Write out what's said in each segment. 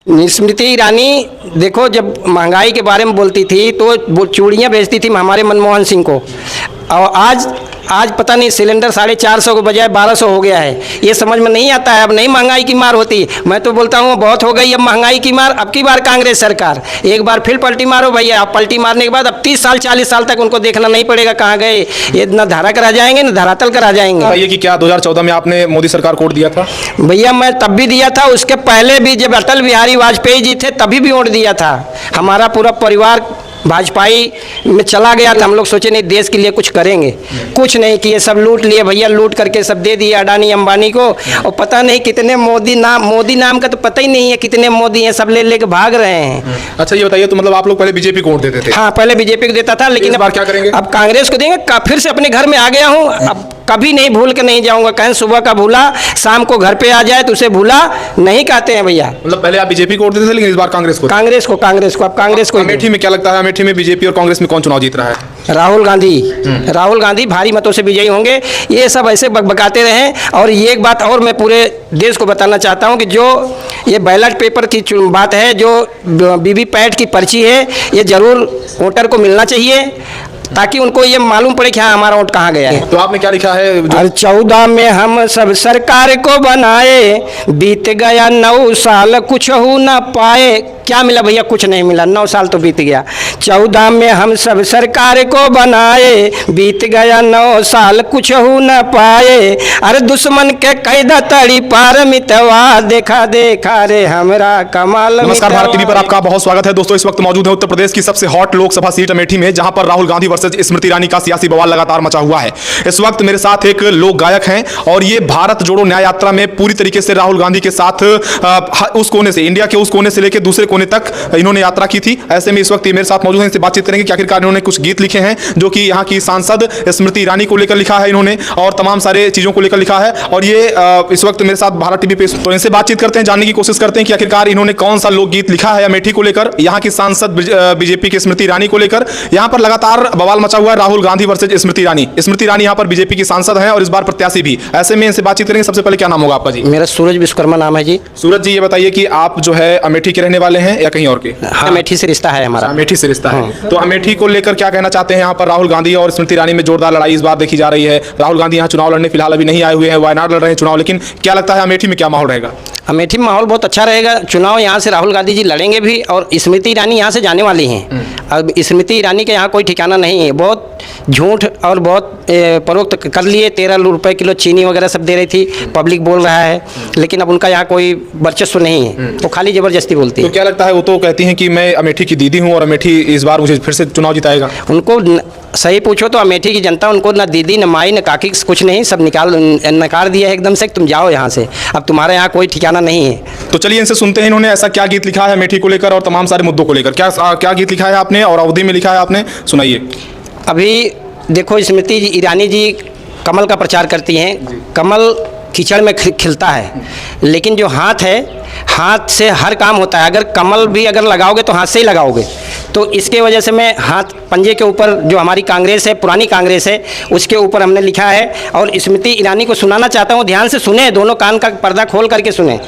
स्मृति ईरानी देखो, जब महंगाई के बारे में बोलती थी तो वो चूड़ियाँ भेजती थी हमारे मनमोहन सिंह को, और आज पता नहीं सिलेंडर 450 के बजाय 1200 हो गया है। ये समझ में नहीं आता है। अब नहीं महंगाई की मार होती, मैं तो बोलता हूँ बहुत हो गई अब महंगाई की मार। अब की बार कांग्रेस सरकार एक बार फिर पलटी मारो भैया। अब पलटी मारने के बाद अब 30 साल 40 साल तक उनको देखना नहीं पड़ेगा कहाँ गए। ये न धारा करा जाएंगे न धरातल करा जाएंगे। ये कि क्या 2014 में आपने मोदी सरकार को वोट दिया था? भैया मैं तब भी दिया था, उसके पहले भी जब अटल बिहारी वाजपेयी जी थे तभी भी वोट दिया था। हमारा पूरा परिवार भाजपाई में चला गया था। हम लोग सोचे नहीं देश के लिए कुछ करेंगे, कुछ नहीं किए, सब लूट लिए भैया। लूट करके सब दे दिए अडानी अंबानी को, और पता नहीं कितने मोदी नाम का तो पता ही नहीं है कितने मोदी हैं, सब ले लेके भाग रहे हैं। अच्छा ये बताइए, तो मतलब आप लोग पहले बीजेपी को वोट देते थे? हाँ पहले बीजेपी को देता था, लेकिन इस बार क्या करेंगे? अब कांग्रेस को देंगे। फिर से अपने घर में आ गया हूँ, अब कभी नहीं भूल के नहीं जाऊंगा। कहीं सुबह का भूला शाम को घर पे आ जाए तो उसे भूला नहीं कहते हैं भैया। मतलब पहले आप बीजेपी को वोट देते थे, लेकिन इस बार कांग्रेस को? कांग्रेस को अब कांग्रेस को। अमेठी में क्या लगता है, अमेठी में बीजेपी और कांग्रेस में कौन चुनाव जीत रहा है? राहुल गांधी भारी मतों से विजयी होंगे। ये सब ऐसे बकबकाते रहे। और ये एक बात और मैं पूरे देश को बताना चाहता हूँ कि जो ये बैलेट पेपर की बात है, जो वीवीपैट की पर्ची है, ये जरूर वोटर को मिलना चाहिए, ताकि उनको ये मालूम पड़े कि हाँ हमारा वोट कहाँ गया है। तो आपने क्या लिखा है? 14 में हम सब सरकार को बनाए, बीत गया 9 साल कुछ हो न पाए। क्या मिला भैया? कुछ नहीं मिला, 9 साल तो बीत गया। 14 में हम सब सरकार को बनाए, बीत गया 9 साल कुछ हो न पाए। अरे दुश्मन के कैदा तड़ी पार मितवा, देखा देखा रे हमरा कमाल। नमस्कार, भारत टीवी पर आपका बहुत स्वागत है। दोस्तों इस वक्त मौजूद है उत्तर प्रदेश की सबसे हॉट लोकसभा सीट अमेठी में, जहां पर राहुल गांधी वर्सेज स्मृति ईरानी का सियासी बवाल लगातार मचा हुआ है। इस वक्त मेरे साथ एक लोक गायक हैं, और ये भारत जोड़ो न्याय यात्रा में पूरी तरीके से राहुल गांधी के साथ उस कोने से, इंडिया के उस कोने से लेकर दूसरे कोने तक इन्होंने यात्रा की थी। ऐसे में इस वक्त ये मेरे साथ मौजूद हैं, इनसे बातचीत करेंगे कि आखिरकार इन्होंने कुछ गीत लिखे हैं जो कि यहाँ की सांसद स्मृति ईरानी को लेकर लिखा है इन्होंने, और तमाम सारे चीजों को लेकर लिखा है। और ये इस वक्त मेरे साथ भारत टीवी पे, तो इनसे बातचीत करते हैं, जानने की कोशिश करते हैं कि आखिरकार इन्होंने कौन सा लोकगीत लिखा है अमेठी को लेकर, यहाँ की सांसद बीजेपी की स्मृति ईरानी को लेकर। यहाँ पर लगातार बवाल मचा हुआ है राहुल गांधी वर्सेज स्मृति ईरानी। स्मृति ईरानी यहाँ पर बीजेपी की सांसद हैं और इस बार प्रत्याशी भी। ऐसे में इनसे बातचीत करेंगे। सबसे पहले क्या नाम होगा आपका जी? मेरा सूरज विश्वकर्मा नाम है जी। सूरज जी, ये बताइए कि आप जो है अमेठी के रहने वाले हैं या कहीं और के? हाँ, अमेठी से रिश्ता है हमारा। अमेठी से रिश्ता है। तो अमेठी को लेकर क्या कहना चाहते हैं? यहाँ पर राहुल गांधी और स्मृति ईरानी में जोरदार लड़ाई इस बार देखी जा रही है। राहुल गांधी यहाँ चुनाव लड़ने फिलहाल अभी नहीं आए हुए हैं, वायनाड लड़ रहे हैं चुनाव, लेकिन क्या लगता है अमेठी में क्या माहौल रहेगा? अमेठी में माहौल बहुत अच्छा रहेगा। चुनाव यहाँ से राहुल गांधी जी लड़ेंगे भी, और स्मृति ईरानी यहाँ से जाने वाली हैं। अब स्मृति ईरानी के यहाँ कोई ठिकाना नहीं है। बहुत झूठ और बहुत फरोख्त कर लिए। 13 रुपये किलो चीनी वगैरह सब दे रही थी, पब्लिक बोल रहा है, लेकिन अब उनका यहाँ कोई वर्चस्व नहीं है, वो खाली जबरदस्ती बोलती है। तो क्या लगता है, वो तो कहती हैं कि मैं अमेठी की दीदी हूँ और अमेठी इस बार मुझे फिर से चुनाव जिताएगा? उनको सही पूछो तो अमेठी की जनता उनको ना दीदी न माई न काकी कुछ नहीं, सब नकार दिया है एकदम से, तुम जाओ यहाँ से, अब तुम्हारे यहाँ कोई ठिकाना नहीं है। तो चलिए इनसे सुनते हैं इन्होंने ऐसा क्या गीत लिखा है अमेठी को लेकर और तमाम सारे मुद्दों को लेकर। क्या गीत लिखा है आपने और अवधि में लिखा है आपने, सुनाइए। अभी देखो स्मृति ईरानी जी कमल का प्रचार करती हैं। कमल कीचड़ में खिलता है, लेकिन जो हाथ है, हाथ से हर काम होता है। अगर कमल भी अगर लगाओगे तो हाथ से ही लगाओगे। तो इसके वजह से मैं हाथ पंजे के ऊपर, जो हमारी कांग्रेस है, पुरानी कांग्रेस है, उसके ऊपर हमने लिखा है। और स्मृति ईरानी को सुनाना चाहता हूँ, ध्यान से सुने, दोनों कान का पर्दा खोल करके सुने।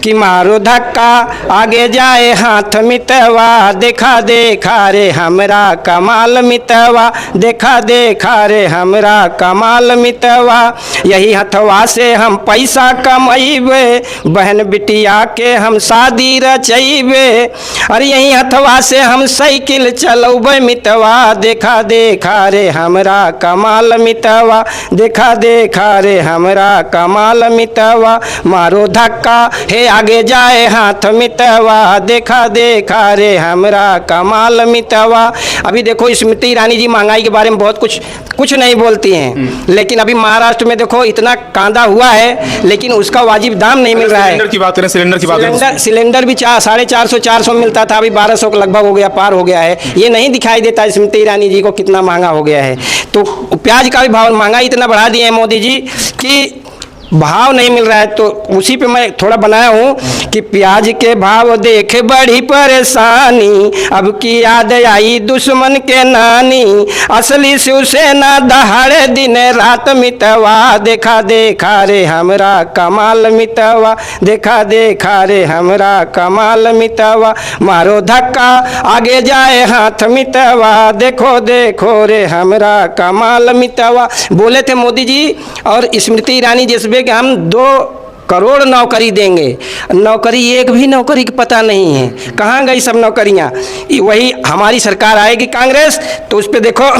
कि मारो धक्का आगे जाए हाथ मितवा, देखा देखा रे हमरा कमाल मितवा, देखा देखा रे हमरा कमाल मितवा। यही हथवा से हम पैसा कमैबे, बहन बिटिया के हम शादी रचैबे। और यही हथवा से हम साइकिल चलौबे मितवा, देखा देखा रे हमरा कमाल मितवा, देखा देखा रे हमरा कमाल मितवा। मारो धक्का हे आगे जाए हाथ मितवा, देखा देखा रे हमरा कमाल मितवा। अभी देखो स्मृति ईरानी जी महंगाई के बारे में बहुत कुछ नहीं बोलती हैं, लेकिन अभी महाराष्ट्र में देखो इतना कांदा हुआ है, लेकिन उसका वाजिब दाम नहीं मिल रहा है। सिलेंडर की बात करें, सिलेंडर भी 450 मिलता था, अभी 1200 लगभग हो गया, पार हो गया है। ये नहीं दिखाई देता स्मृति ईरानी जी को कितना महंगा हो गया है। तो प्याज का भी भाव, महंगाई इतना बढ़ा दिए हैं मोदी जी कि भाव नहीं मिल रहा है, तो उसी पे मैं थोड़ा बनाया हूँ कि प्याज के भाव देख बड़ी परेशानी, अब की याद आई दुश्मन के नानी, असली शिवसेना दहाड़े दिन रात मितवा, देखा देखा रे हमरा कमाल मितवा, देखा देखा रे हमरा कमाल मितवा, मारो धक्का आगे जाए हाथ मितवा, देखो देखो रे हमरा कमाल मितवा। बोले थे मोदी जी और स्मृति ईरानी जैसे कि हम 2 करोड़ नौकरी देंगे, नौकरी एक भी नौकरी की पता नहीं है, कहाँ गई सब नौकरियाँ। वही हमारी सरकार आएगी कांग्रेस तो उस पर देखो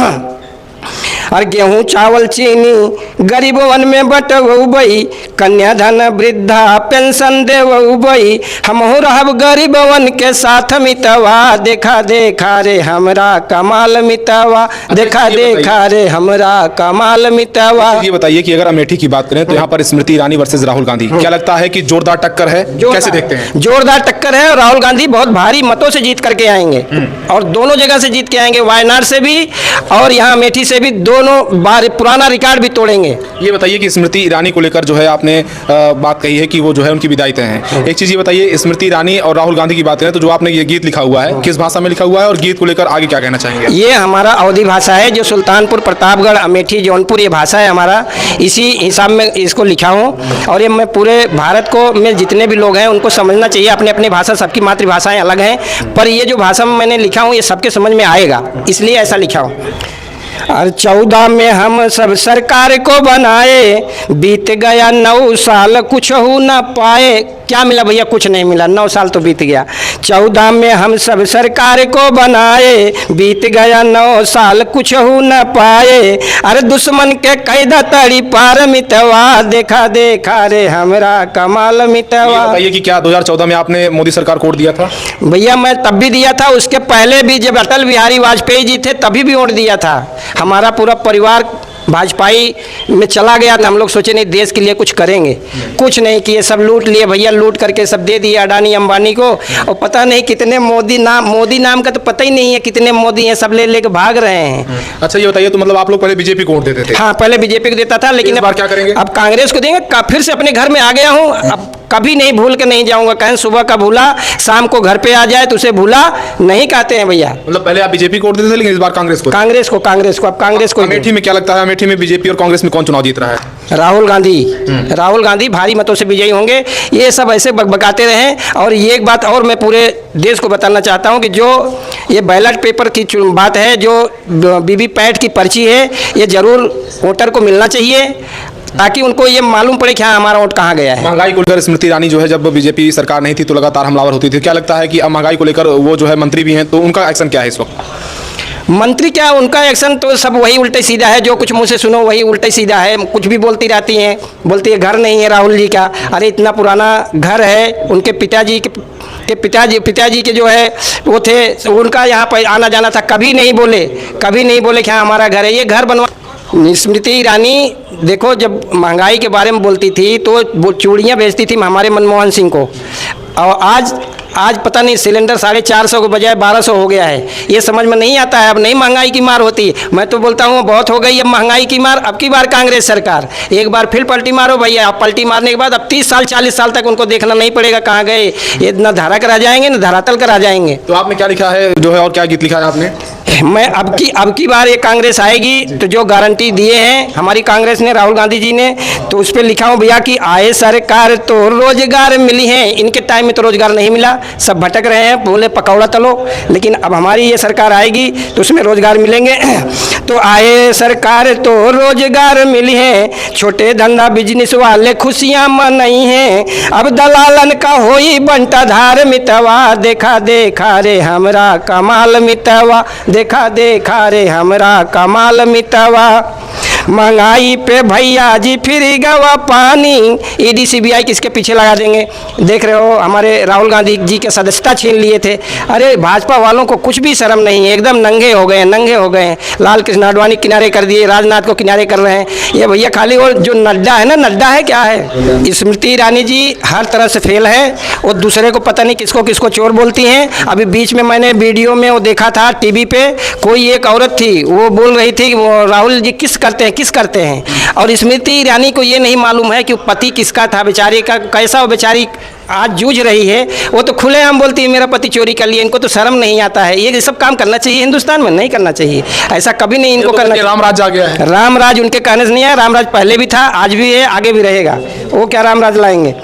और गेहूँ चावल चीनी गरीबवन में बटवई, कन्याधन वृद्धा पेंशन देवई, हमहू रहब गरीबवन के साथ मितवा, देखा देखा रे हमरा कमाल मितवा, देखा देखा रे हमरा कमाल मितवा। ये बताइए कि अगर अमेठी की बात करें तो यहाँ पर स्मृति ईरानी वर्सेस राहुल गांधी, क्या लगता है कि जोरदार टक्कर है? कैसे देखते हैं? जोरदार टक्कर है और राहुल गांधी बहुत भारी मतों से जीत करके आएंगे और दोनों जगह से जीत के आएंगे, वायनाड से भी और यहाँ अमेठी से भी, दोनों बार पुराना रिकॉर्ड भी तोड़ेंगे। ये बताइए कि स्मृति ईरानी को लेकर जो है आपने बात कही है कि वो जो है उनकी विदाई तय है। एक चीज़ ये बताइए, स्मृति ईरानी और राहुल गांधी की बात करें तो जो आपने ये गीत लिखा हुआ है किस भाषा में लिखा हुआ है और गीत को लेकर आगे क्या कहना चाहेंगे? ये हमारा अवधी भाषा है, जो सुल्तानपुर प्रतापगढ़ अमेठी जौनपुर ये भाषा है हमारा, इसी हिसाब में इसको लिखा हूँ और ये मैं पूरे भारत को में जितने भी लोग हैं उनको समझना चाहिए, अपने अपने भाषा, सबकी मातृभाषाएं अलग हैं, पर ये जो भाषा में मैंने लिखा हूँ ये सबके समझ में आएगा, इसलिए ऐसा लिखा हूँ। और 14 में हम सब सरकार को बनाए, बीत गया 9 साल कुछ हो न पाए, क्या मिला भैया? कुछ नहीं मिला, 9 साल तो बीत गया। 14 में हम सब सरकार को बनाए, बीत गया 9 साल कुछ हो न पाए, अरे दुश्मन के कैदा तड़ी पार मितवा, देखा देखा रे हमरा कमाल मितवा। बताइए कि क्या 2014 में आपने मोदी सरकार को वोट दिया था? भैया मैं तब भी दिया था, उसके पहले भी जब अटल बिहारी वाजपेयी जी थे तभी भी वोट दिया था। हमारा पूरा परिवार भाजपाई में चला गया था, हम लोग सोचे नहीं देश के लिए कुछ करेंगे, कुछ नहीं किए, सब लूट लिए भैया, लूट करके सब दे दिए अडानी अंबानी को, और पता नहीं कितने मोदी नाम का तो पता ही नहीं है कितने मोदी हैं, सब ले लेके भाग रहे हैं। अच्छा ये बताइए, तो मतलब आप लोग पहले बीजेपी को वोट देते थे? हाँ पहले बीजेपी को देता था, लेकिन इस बार क्या करेंगे? अब कांग्रेस को देंगे। फिर से अपने घर में आ गया हूँ, अब कभी नहीं भूल के नहीं जाऊंगा, कहें सुबह का भूला शाम को घर पे आ जाए तो उसे भूला नहीं कहते हैं भैया। मतलब पहले आप बीजेपी को वोट देते थे लेकिन इस बार कांग्रेस को? कांग्रेस को अब कांग्रेस को। अमेठी में क्या लगता है, अमेठी में बीजेपी और कांग्रेस में कौन चुनाव जीत रहा है? राहुल गांधी भारी मतों से विजयी होंगे। ये सब ऐसे बकबकाते रहें। और ये एक बात और मैं पूरे देश को बताना चाहता हूं कि जो ये बैलेट पेपर की बात है, जो वीवीपैट की पर्ची है, ये जरूर वोटर को मिलना चाहिए ताकि उनको ये मालूम पड़े कि हाँ हमारा वोट कहाँ गया है। महंगाई को लेकर स्मृति ईरानी जो है, जब बीजेपी सरकार नहीं थी तो लगातार हमलावर होती थी, क्या लगता है कि अब महंगाई को लेकर वो जो है मंत्री भी हैं, तो उनका एक्शन क्या है इस वक्त? मंत्री क्या, उनका एक्शन तो सब वही उल्टे सीधा है, जो कुछ मुँह से सुनो वही उल्टे सीधा है, कुछ भी बोलती रहती हैं। बोलती है घर नहीं है राहुल जी का, अरे इतना पुराना घर है, उनके पिताजी के जो है वो थे, उनका यहाँ पर आना जाना था, कभी नहीं बोले कि हाँ हमारा घर है, ये घर बनवा। स्मृति ईरानी देखो जब महंगाई के बारे में बोलती थी तो वो चूड़ियाँ बेचती थी हमारे मनमोहन सिंह को, और आज पता नहीं सिलेंडर 450 के बजाय 1200 हो गया है। ये समझ में नहीं आता है, अब नहीं महंगाई की मार होती। मैं तो बोलता हूँ बहुत हो गई अब महंगाई की मार। अब की बार कांग्रेस सरकार एक बार फिर पलटी मारो भैया, अब पलटी मारने के बाद अब 30 साल 40 साल तक उनको देखना नहीं पड़ेगा कहाँ गए, ये न धरा कर आ जाएंगे न धरातल कर आ जाएंगे। तो आपने क्या लिखा है जो है, और क्या गीत लिखा है आपने? मैं अब की बार ये कांग्रेस आएगी तो जो गारंटी दिए हैं हमारी कांग्रेस ने, राहुल गांधी जी ने, तो उस पर लिखा हूँ भैया कि आए सरकार तो रोजगार मिली है। इनके टाइम में तो रोजगार नहीं मिला, सब भटक रहे हैं, बोले पकौड़ा तलो, लेकिन अब हमारी ये सरकार आएगी तो उसमें रोजगार मिलेंगे। तो आए सरकार तो रोजगार मिली है, छोटे धंधा बिजनेस वाले खुशियाँ मनाई हैं, अब दलालन का होई बंटा धार मितवा, देखा देखा रे हमरा कमाल मितवा, देखा देखा रे हमरा कमाल मितवा। महंगाई पे भैया जी फिर गवा पानी, ईडी सीबीआई किसके पीछे लगा देंगे। देख रहे हो हमारे राहुल गांधी जी के सदस्यता छीन लिए थे। अरे भाजपा वालों को कुछ भी शर्म नहीं है, एकदम नंगे हो गए। लाल कृष्ण आडवाणी किनारे कर दिए, राजनाथ को किनारे कर रहे हैं। ये भैया खाली वो जो नड्डा है ना, नड्डा है क्या है, स्मृति ईरानी जी हर तरह से फेल है। वो दूसरे को पता नहीं किसको किसको चोर बोलती हैं। अभी बीच में मैंने वीडियो में वो देखा था टीवी पे, कोई एक औरत थी वो बोल रही थी वो राहुल जी किस करते हैं, हैं, किस करते हैं। और स्मृति ईरानी को ये नहीं मालूम है कि पति किसका था, बेचारी का कैसा वो बेचारी आज जूझ रही है। वो तो खुलेआम बोलती है मेरा पति चोरी कर लिया। इनको तो शर्म नहीं आता है। ये सब काम करना चाहिए हिंदुस्तान में, नहीं करना चाहिए ऐसा, कभी नहीं इनको करना चाहिए। रामराज आ गया है। रामराज उनके कहने से नहीं आया, रामराज पहले भी था, आज भी है, आगे भी रहेगा। वो क्या रामराज लाएंगे।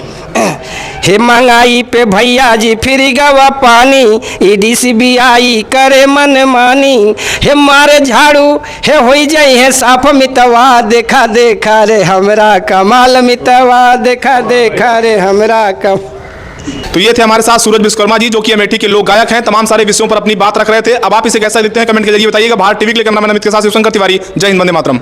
हे महंगाई पे भैया जी फिर गवा पानी, ईडी सीबीआई करे मन मानी। हे मारे झाड़ू हे होई जाई है साफ मितवा, देखा देखा रे हमरा कमाल मितवा, देखा देखा रे हमरा कम। तो ये थे हमारे साथ सूरज विश्वकर्मा जी, जो कि अमेठी के लोक गायक हैं। तमाम सारे विषयों पर अपनी बात रख रहे थे। अब आप इसे कैसा देखते हैं कमेंट के जरिए बताइएगा। भारत टीवी के लिए कैमरामैन अमित के साथ शिवशंकर तिवारी। जय हिंद, वंदे मातरम।